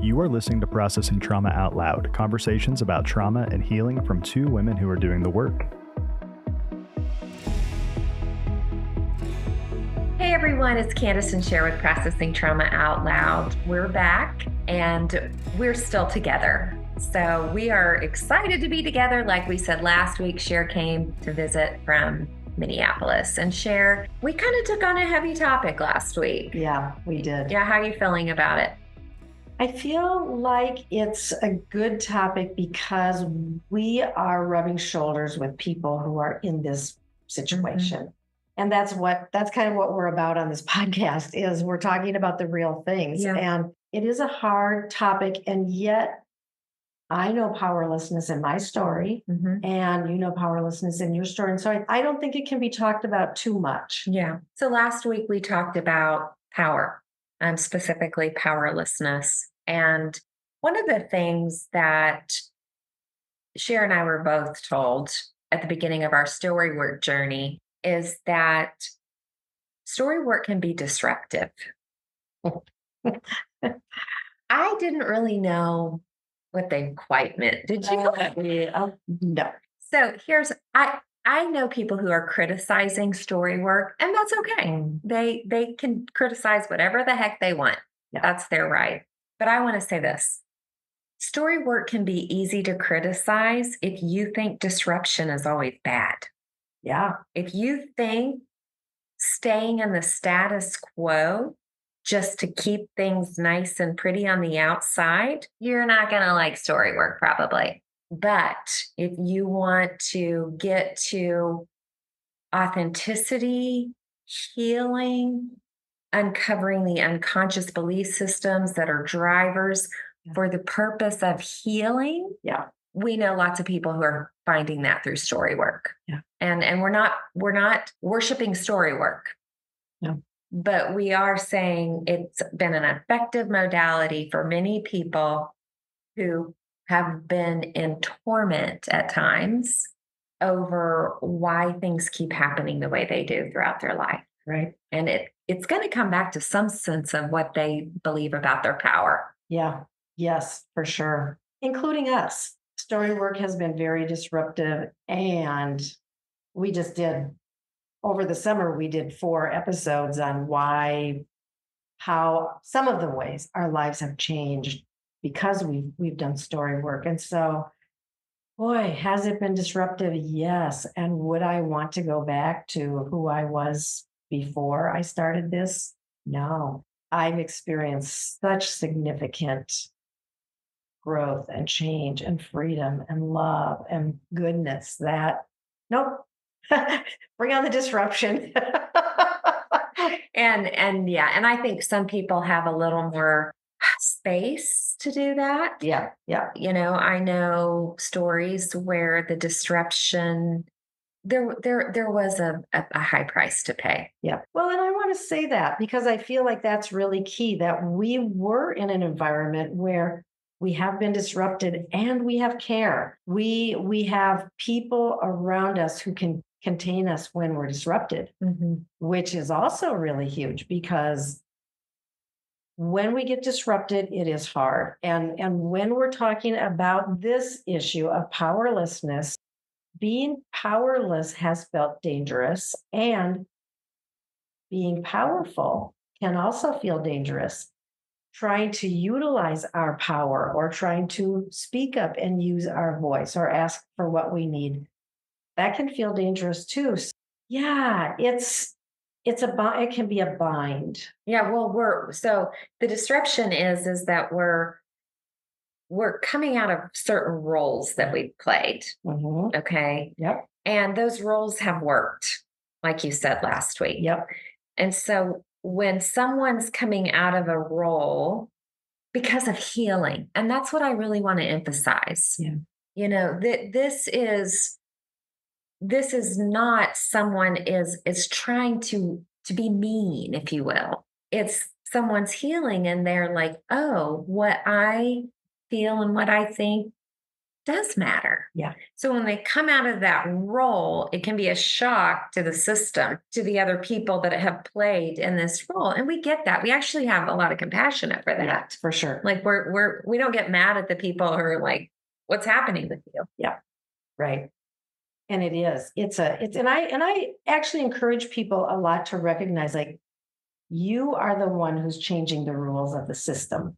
You are listening to Processing Trauma Out Loud, conversations about trauma and healing from two women who are doing the work. Hey everyone, it's Kandace and Sher with Processing Trauma Out Loud. We're back and we're still together. So we are excited to be together. Like we said last week, Sher came to visit from Minneapolis. And Sher, we kind of took on a heavy topic last week. Yeah, we did. Yeah, how are you feeling about it? I feel like it's a good topic because we are rubbing shoulders with people who are in this situation. Mm-hmm. And that's kind of what we're about on this podcast is we're talking about the real things. Yeah. And it is a hard topic. And yet I know powerlessness in my story, mm-hmm. and you know powerlessness in your story. And so I don't think it can be talked about too much. Yeah. So last week we talked about power, specifically powerlessness. And one of the things that Sher and I were both told at the beginning of our story work journey is that story work can be disruptive. I didn't really know what they quite meant. Did you? No. So I know people who are criticizing story work, and that's okay. They can criticize whatever the heck they want. Yeah. That's their right. But I want to say this. Story work can be easy to criticize if you think disruption is always bad. Yeah. If you think staying in the status quo just to keep things nice and pretty on the outside, you're not going to like story work probably. But if you want to get to authenticity, healing, uncovering the unconscious belief systems that are drivers for the purpose of healing, we know lots of people who are finding that through story work. Yeah. And we're not worshiping story work. No. But we are saying it's been an effective modality for many people who have been in torment at times over why things keep happening the way they do throughout their life. Right. And it's going to come back to some sense of what they believe about their power. Yeah. Yes, for sure. Including us. Story work has been very disruptive. And we just did, over the summer, we did 4 episodes on how some of the ways our lives have changed because we've done story work. And so, boy, has it been disruptive? Yes. And would I want to go back to who I was before I started this? No. I've experienced such significant growth and change and freedom and love and goodness that, nope, bring on the disruption. And I think some people have a little more space to do that. Yeah. You know, I know stories where the disruption, there was a high price to pay. Yeah. Well, and I want to say that because I feel like that's really key, that we were in an environment where we have been disrupted and we have care. We have people around us who can contain us when we're disrupted, mm-hmm. which is also really huge because when we get disrupted, it is hard. And when we're talking about this issue of powerlessness, being powerless has felt dangerous, and being powerful can also feel dangerous. Trying to utilize our power or trying to speak up and use our voice or ask for what we need, that can feel dangerous too. So, yeah, it can be a bind. Yeah, well, so the disruption is that we're coming out of certain roles that we've played. Mm-hmm. Okay. Yep. And those roles have worked, like you said last week. Yep. And so when someone's coming out of a role because of healing, and that's what I really want to emphasize. Yeah. You know, this is not someone is trying to be mean, if you will. It's someone's healing and they're like, oh, what I feel and what I think does matter. Yeah. So when they come out of that role, it can be a shock to the system, to the other people that have played in this role. And we get that. We actually have a lot of compassion for that. Yeah, for sure. Like we don't get mad at the people who are like, what's happening with you? Yeah. Right. And and I actually encourage people a lot to recognize, like, you are the one who's changing the rules of the system.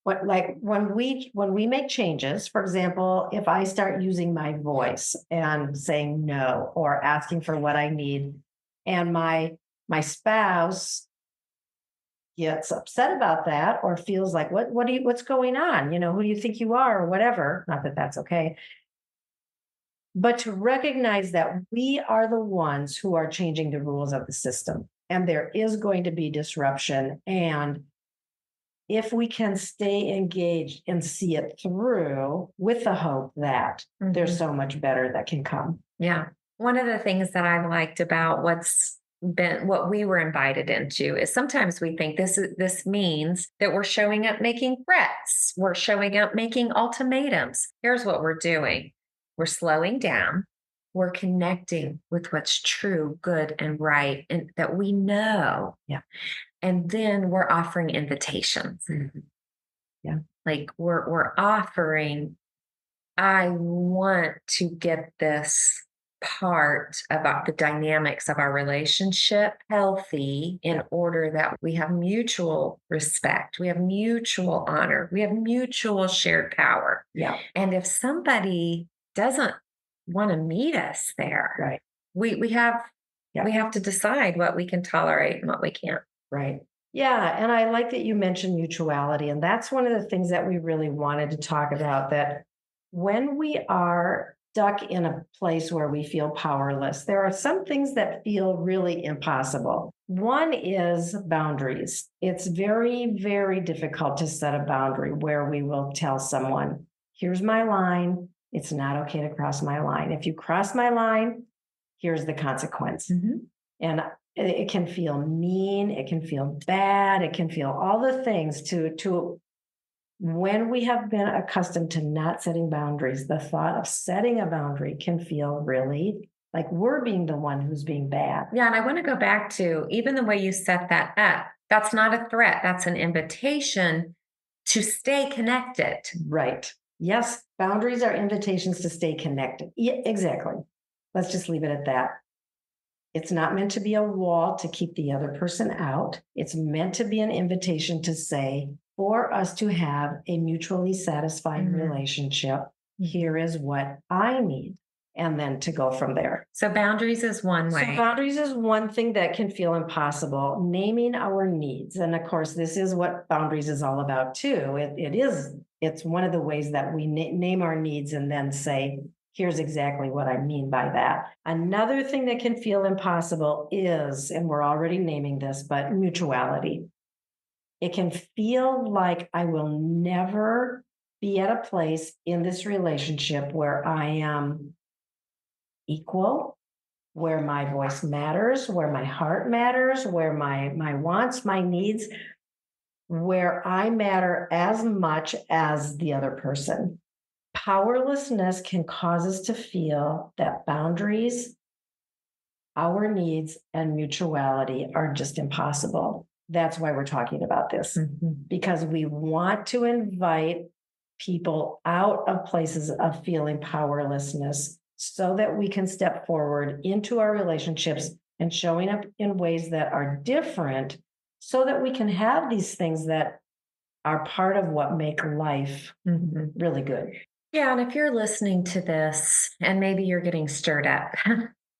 What, like, when we make changes, for example, if I start using my voice and saying no or asking for what I need, and my spouse gets upset about that or feels like, what's going on? Who do you think you are, or whatever? Not that that's okay. But to recognize that we are the ones who are changing the rules of the system, and there is going to be disruption. And if we can stay engaged and see it through with the hope that there's so much better that can come. Yeah. One of the things that I've liked about what we were invited into is sometimes we think this means that we're showing up making threats. We're showing up making ultimatums. Here's what we're doing. We're slowing down. We're connecting with what's true, good, and right, and that we know. Yeah. And then we're offering invitations. Yeah. Like we're offering, I want to get this part about the dynamics of our relationship healthy in order that we have mutual respect, we have mutual honor, we have mutual shared power. Yeah. And if somebody doesn't want to meet us there, Right. we have to decide what we can tolerate and what we can't. Right. Yeah. And I like that you mentioned mutuality. And that's one of the things that we really wanted to talk about, that when we are stuck in a place where we feel powerless, there are some things that feel really impossible. One is boundaries. It's very, very difficult to set a boundary where we will tell someone, here's my line. It's not okay to cross my line. If you cross my line, here's the consequence. And it can feel mean, it can feel bad, it can feel all the things to when we have been accustomed to not setting boundaries. The thought of setting a boundary can feel really like we're being the one who's being bad. Yeah. And I want to go back to even the way you set that up. That's not a threat. That's an invitation to stay connected. Right. Yes. Boundaries are invitations to stay connected. Yeah, exactly. Let's just leave it at that. It's not meant to be a wall to keep the other person out. It's meant to be an invitation to say, for us to have a mutually satisfying relationship, here is what I need. And then to go from there. So boundaries is one way. So boundaries is one thing that can feel impossible. Naming our needs. And of course, this is what boundaries is all about too. It's one of the ways that we name our needs and then say, here's exactly what I mean by that. Another thing that can feel impossible is, and we're already naming this, but mutuality. It can feel like I will never be at a place in this relationship where I am equal, where my voice matters, where my heart matters, where my wants, my needs, where I matter as much as the other person. Powerlessness can cause us to feel that boundaries, our needs, and mutuality are just impossible. That's why we're talking about this, because we want to invite people out of places of feeling powerlessness so that we can step forward into our relationships and showing up in ways that are different so that we can have these things that are part of what make life really good. Yeah. And if you're listening to this and maybe you're getting stirred up,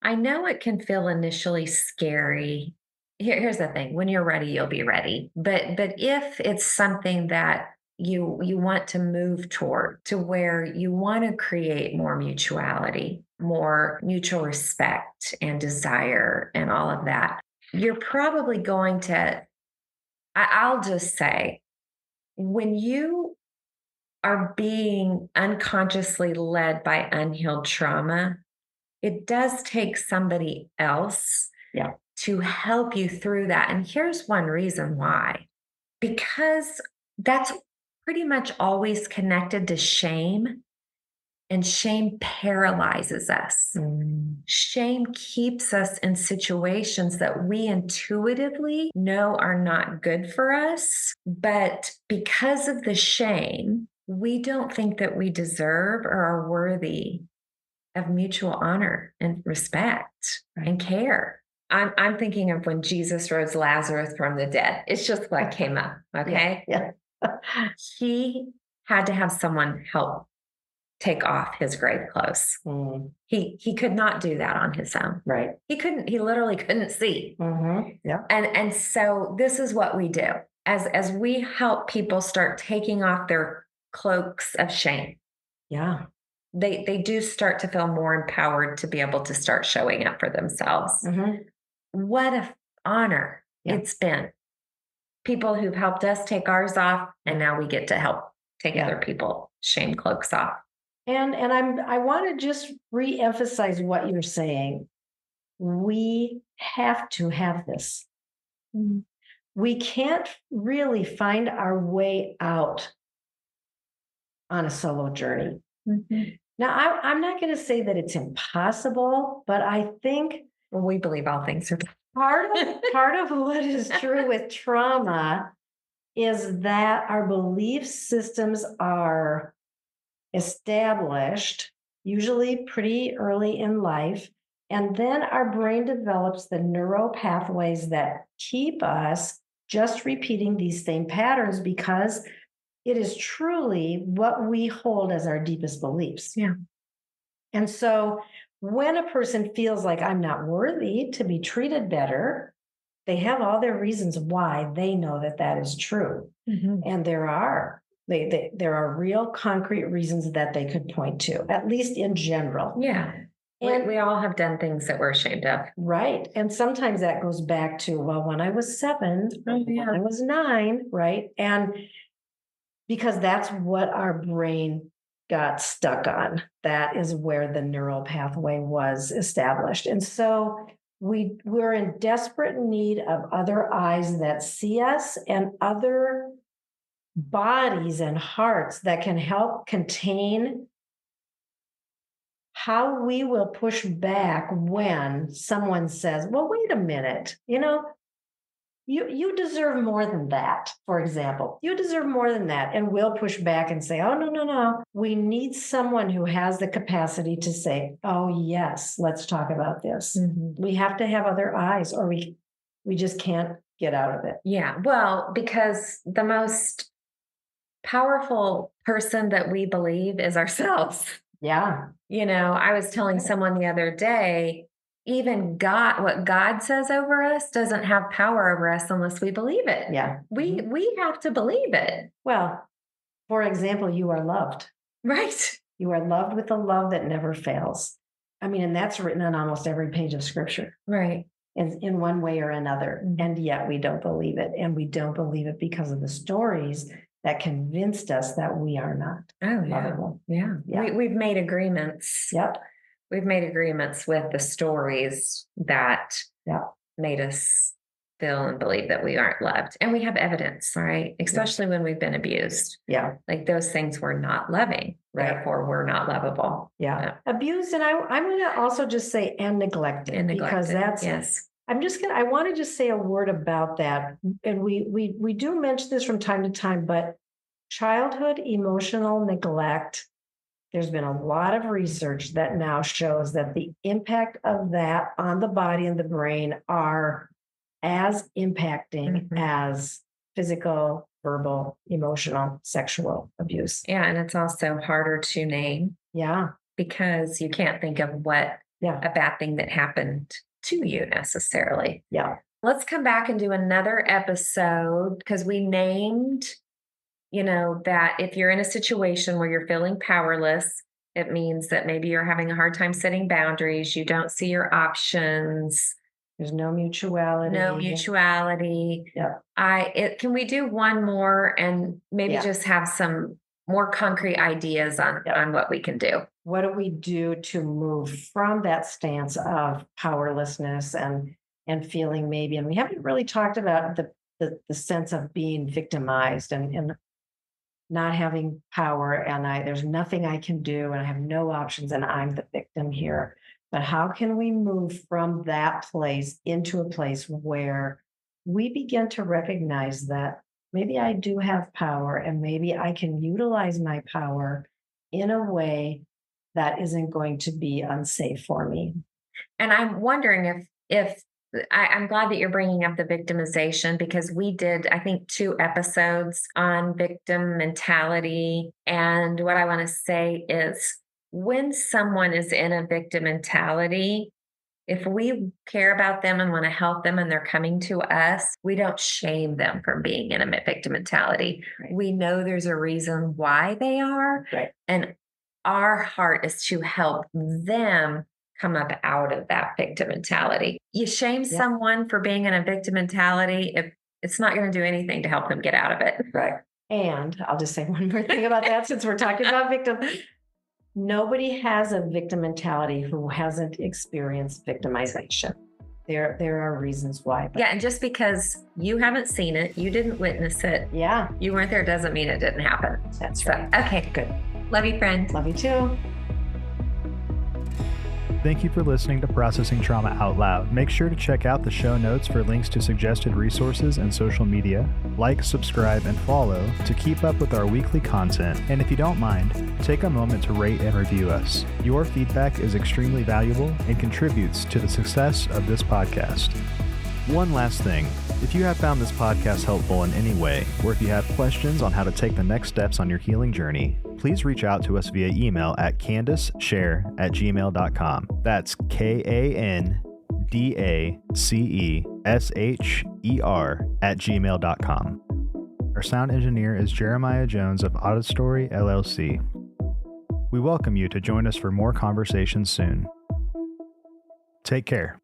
I know it can feel initially scary. Here's the thing: when you're ready, you'll be ready. But if it's something that you want to move toward, to where you want to create more mutuality, more mutual respect and desire and all of that, you're probably going to, I'll just say, when you are being unconsciously led by unhealed trauma, it does take somebody else to help you through that. And here's one reason why: because that's pretty much always connected to shame. And shame paralyzes us. Shame keeps us in situations that we intuitively know are not good for us. But because of the shame, we don't think that we deserve or are worthy of mutual honor and respect and care. I'm thinking of when Jesus rose Lazarus from the dead. It's just what came up. Okay. Yeah. He had to have someone help take off his grave clothes. He could not do that on his own. Right. He literally couldn't see. Yeah. And so this is what we do as we help people start taking off their cloaks of shame. Yeah. They do start to feel more empowered to be able to start showing up for themselves. What an honor it's been. People who've helped us take ours off, and now we get to help take other people shame cloaks off. And I want to just re-emphasize what you're saying. We have to have this. We can't really find our way out on a solo journey. Now, I'm not going to say that it's impossible, but I think we believe all things are part of what is true with trauma is that our belief systems are established, usually pretty early in life. And then our brain develops the neural pathways that keep us just repeating these same patterns because it is truly what we hold as our deepest beliefs. Yeah. And so when a person feels like I'm not worthy to be treated better, they have all their reasons why they know that that is true. And there are real concrete reasons that they could point to, at least in general. Yeah. And we all have done things that we're ashamed of. Right. And sometimes that goes back to, well, when I was 7, when I was 9, right? And because that's what our brain got stuck on. That is where the neural pathway was established. And so we're in desperate need of other eyes that see us and other bodies and hearts that can help contain how we will push back when someone says, well, wait a minute, you deserve more than that, for example. You deserve more than that. And we'll push back and say, oh, no. We need someone who has the capacity to say, oh, yes, let's talk about this. We have to have other eyes or we just can't get out of it. Yeah. Well, because the most powerful person that we believe is ourselves. Yeah. I was telling someone the other day, even God, what God says over us doesn't have power over us unless we believe it. Yeah. We have to believe it. Well, for example, you are loved. Right. You are loved with a love that never fails. I mean, and that's written on almost every page of scripture. Right. In one way or another. And yet we don't believe it. And we don't believe it because of the stories that convinced us that we are not lovable. Yeah. We've made agreements. Yep. We've made agreements with the stories that made us feel and believe that we aren't loved. And we have evidence, right? Especially when we've been abused. Yeah. Like those things were not loving. Right. Therefore, we're not lovable. Yeah. Abused. And I'm going to also just say, and neglected. Because that's, I want to just say a word about that. And we do mention this from time to time, but childhood emotional neglect, there's been a lot of research that now shows that the impact of that on the body and the brain are as impacting as physical, verbal, emotional, sexual abuse. Yeah. And it's also harder to name. Yeah. Because you can't think of what a bad thing that happened to you necessarily. Yeah. Let's come back and do another episode because we named, that if you're in a situation where you're feeling powerless, it means that maybe you're having a hard time setting boundaries. You don't see your options. There's no mutuality. Yeah. Can we do one more and maybe just have some more concrete ideas on what we can do? What do we do to move from that stance of powerlessness and feeling maybe, and we haven't really talked about the sense of being victimized and not having power and there's nothing I can do and I have no options and I'm the victim here. But how can we move from that place into a place where we begin to recognize that maybe I do have power and maybe I can utilize my power in a way that isn't going to be unsafe for me. And I'm wondering if I'm glad that you're bringing up the victimization, because we did, I think, 2 episodes on victim mentality. And what I want to say is, when someone is in a victim mentality, if we care about them and want to help them and they're coming to us, we don't shame them for being in a victim mentality. Right. We know there's a reason why they are. Right. And our heart is to help them come up out of that victim mentality. You shame someone for being in a victim mentality, if it's not going to do anything to help them get out of it. Right. And I'll just say one more thing about that since we're talking about victim. Nobody has a victim mentality who hasn't experienced victimization. There are reasons why. Yeah, and just because you haven't seen it, you didn't witness it, you weren't there, doesn't mean it didn't happen. That's right. Okay, Good. Love you, friend. Love you too. Thank you for listening to Processing Trauma Out Loud. Make sure to check out the show notes for links to suggested resources and social media. Like, subscribe, and follow to keep up with our weekly content. And if you don't mind, take a moment to rate and review us. Your feedback is extremely valuable and contributes to the success of this podcast. One last thing. If you have found this podcast helpful in any way, or if you have questions on how to take the next steps on your healing journey, please reach out to us via email at KandaceSher@gmail.com. That's KandaceSher@gmail.com. Our sound engineer is Jeremiah Jones of Auditory LLC. We welcome you to join us for more conversations soon. Take care.